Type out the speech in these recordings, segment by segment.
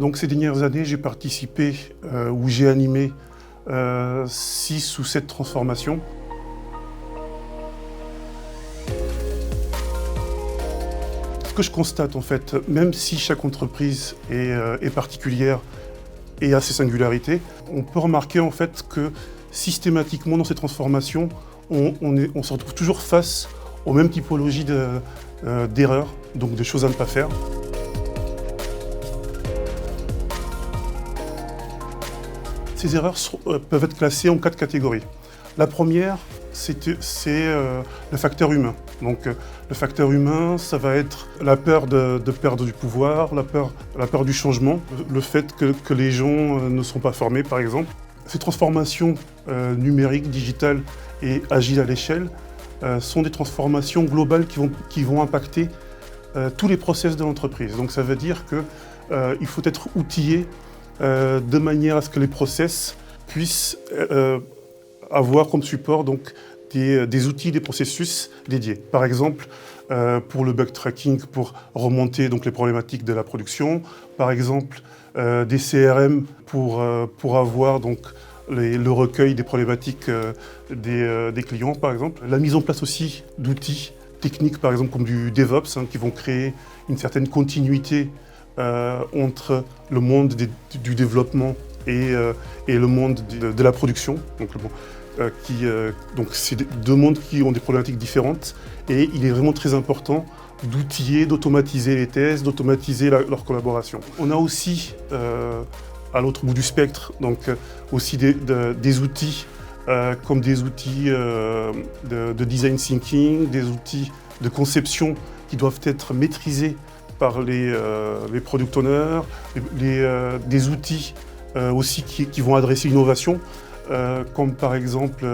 Donc ces dernières années, j'ai participé ou j'ai animé 6 ou 7 transformations. Ce que je constate en fait, même si chaque entreprise est particulière et a ses singularités, on peut remarquer en fait que systématiquement dans ces transformations, on se retrouve toujours face aux mêmes typologies d'erreurs, donc de choses à ne pas faire. Ces erreurs peuvent être classées en 4 catégories. La première, c'est le facteur humain. Donc le facteur humain, ça va être la peur de perdre du pouvoir, la peur du changement, le fait que les gens ne sont pas formés par exemple. Ces transformations numériques, digitales et agiles à l'échelle sont des transformations globales qui vont impacter tous les process de l'entreprise. Donc ça veut dire qu'il faut être outillé de manière à ce que les process puissent avoir comme support donc, des outils, des processus dédiés. Par exemple, pour le bug tracking, pour remonter donc, les problématiques de la production. Par exemple, des CRM pour avoir donc, le recueil des problématiques des clients, par exemple. La mise en place aussi d'outils techniques, par exemple, comme du DevOps, qui vont créer une certaine continuité entre le monde du développement et le monde de la production. Donc c'est deux mondes qui ont des problématiques différentes et il est vraiment très important d'outiller, d'automatiser les tests, d'automatiser leur collaboration. On a aussi, à l'autre bout du spectre, donc aussi des outils comme des outils de design thinking, des outils de conception qui doivent être maîtrisés par les product owners, des outils aussi qui vont adresser l'innovation, comme par exemple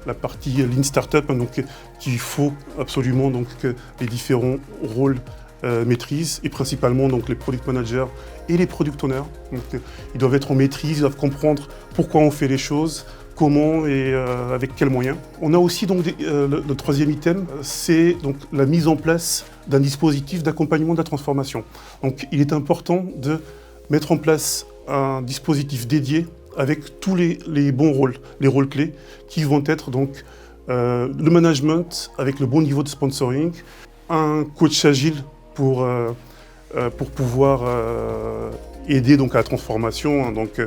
la partie Lean Startup, donc qu'il faut absolument donc, que les différents rôles maîtrisent, et principalement donc, les product managers et les product owners. Donc, ils doivent être en maîtrise, ils doivent comprendre pourquoi on fait les choses, comment et avec quels moyens. On a aussi donc le troisième item, c'est donc la mise en place d'un dispositif d'accompagnement de la transformation. Donc il est important de mettre en place un dispositif dédié avec tous les bons rôles, les rôles clés, qui vont être donc le management avec le bon niveau de sponsoring, un coach agile pour pouvoir aider donc à la transformation, donc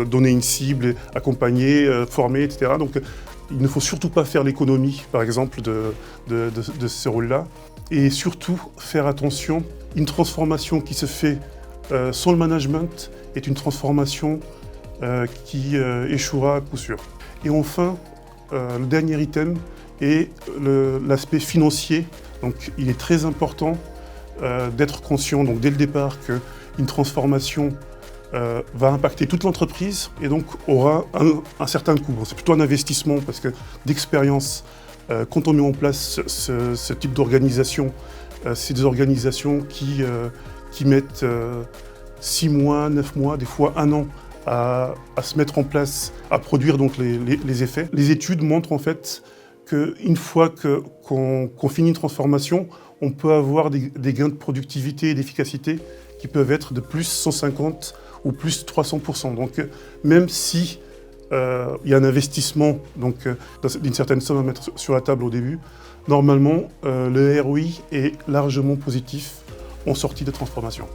donner une cible, accompagner, former, etc. Donc il ne faut surtout pas faire l'économie, par exemple, de ce rôle-là. Et surtout faire attention, une transformation qui se fait sans le management est une transformation qui échouera à coup sûr. Et enfin, le dernier item est l'aspect financier. Donc il est très important d'être conscient donc, dès le départ qu'une transformation va impacter toute l'entreprise et donc aura un certain coût. Bon, c'est plutôt un investissement parce que d'expérience, quand on met en place ce type d'organisation, c'est des organisations qui mettent 6 mois, 9 mois, des fois 1 an à se mettre en place, à produire donc les effets. Les études montrent en fait qu'une fois qu'on finit une transformation, on peut avoir des gains de productivité et d'efficacité qui peuvent être de plus 150 ou plus 300%. Donc même si il y a un investissement d'une certaine somme à mettre sur la table au début, normalement le ROI est largement positif en sortie de transformation.